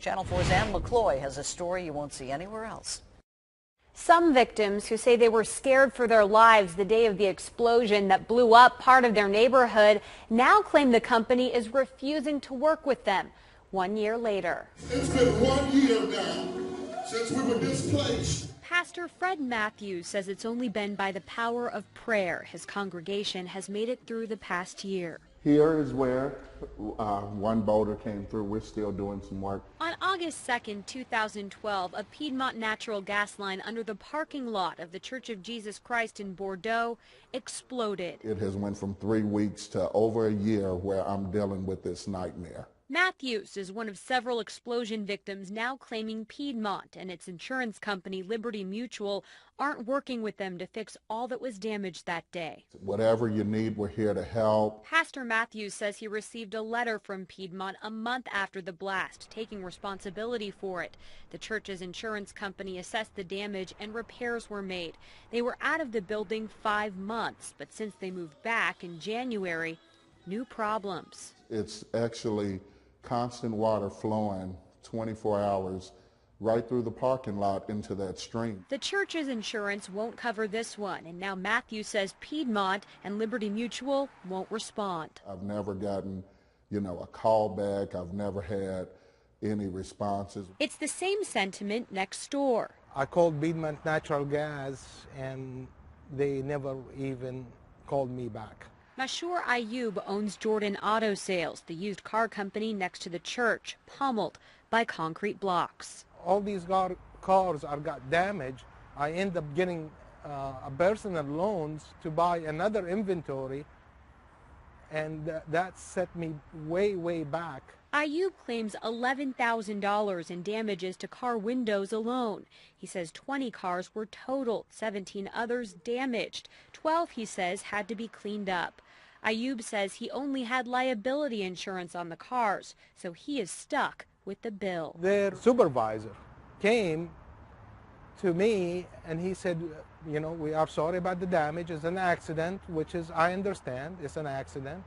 Channel 4's McCloy has a story you won't see anywhere else. Some victims who say they were scared for their lives the day of the explosion that blew up part of their neighborhood now claim the company is refusing to work with them 1 year later. It's been 1 year now since we were displaced. Pastor Fred Matthews says it's only been by the power of prayer his congregation has made it through the past year. Here is where one boulder came through. We're still doing some work. On August 2nd, 2012, a Piedmont natural gas line under the parking lot of the Church of Jesus Christ in Bordeaux exploded. It has went from 3 weeks to over a year where I'm dealing with this nightmare. Matthews is one of several explosion victims now claiming Piedmont and its insurance company Liberty Mutual aren't working with them to fix all that was damaged that day. Whatever you need, we're here to help. Pastor Matthews says he received a letter from Piedmont a month after the blast, taking responsibility for it. The church's insurance company assessed the damage and repairs were made. They were out of the building 5 months, but since they moved back in January, new problems. It's actually constant water flowing 24 hours right through the parking lot into that stream. The church's insurance won't cover this one, and now Matthews says Piedmont and Liberty Mutual won't respond. I've never gotten, a call back. I've never had any responses. It's the same sentiment next door. I called Piedmont Natural Gas, and they never even called me back. Mashur Ayub owns Jordan Auto Sales, the used car company next to the church, pummeled by concrete blocks. All these cars got damaged. I end up getting a personal loans to buy another inventory, and that set me way back. Ayub claims $11,000 in damages to car windows alone. He says 20 cars were totaled, 17 others damaged. 12, he says, had to be cleaned up. Ayub says he only had liability insurance on the cars, so he is stuck with the bill. Their supervisor came to me and he said, we are sorry about the damage. It's an accident, which is, I understand, it's an accident.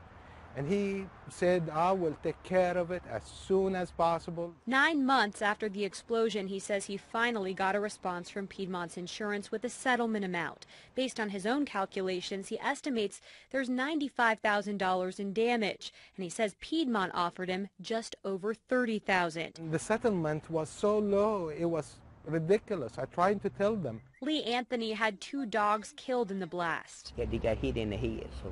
And he said, I will take care of it as soon as possible. 9 months after the explosion, he says he finally got a response from Piedmont's insurance with a settlement amount. Based on his own calculations, he estimates there's $95,000 in damage. And he says Piedmont offered him just over $30,000. The settlement was so low, it was ridiculous. I tried to tell them. Lee Anthony had 2 dogs killed in the blast. Yeah, they got hit in the head, so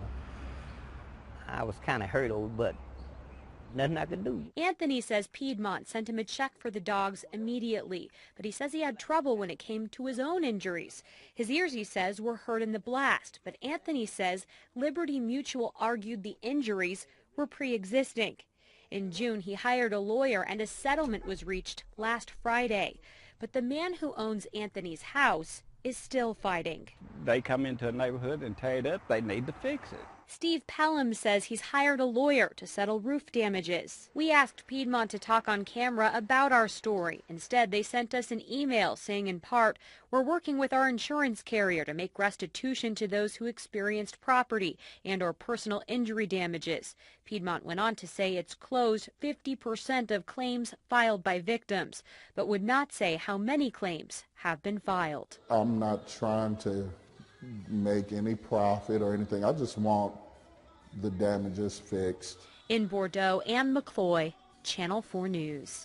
I was kind of hurt over, but nothing I could do. Anthony says Piedmont sent him a check for the dogs immediately, but he says he had trouble when it came to his own injuries. His ears, he says, were hurt in the blast, but Anthony says Liberty Mutual argued the injuries were pre-existing. In June, he hired a lawyer and a settlement was reached last Friday. But the man who owns Anthony's house is still fighting. They come into a neighborhood and tear it up. They need to fix it. Steve Pelham says he's hired a lawyer to settle roof damages. We asked Piedmont to talk on camera about our story. Instead, they sent us an email saying in part, we're working with our insurance carrier to make restitution to those who experienced property and or personal injury damages. Piedmont went on to say it's closed 50% of claims filed by victims, but would not say how many claims have been filed. I'm not trying to make any profit or anything. I just want the damages fixed. In Bordeaux, Ann McCloy, Channel 4 News.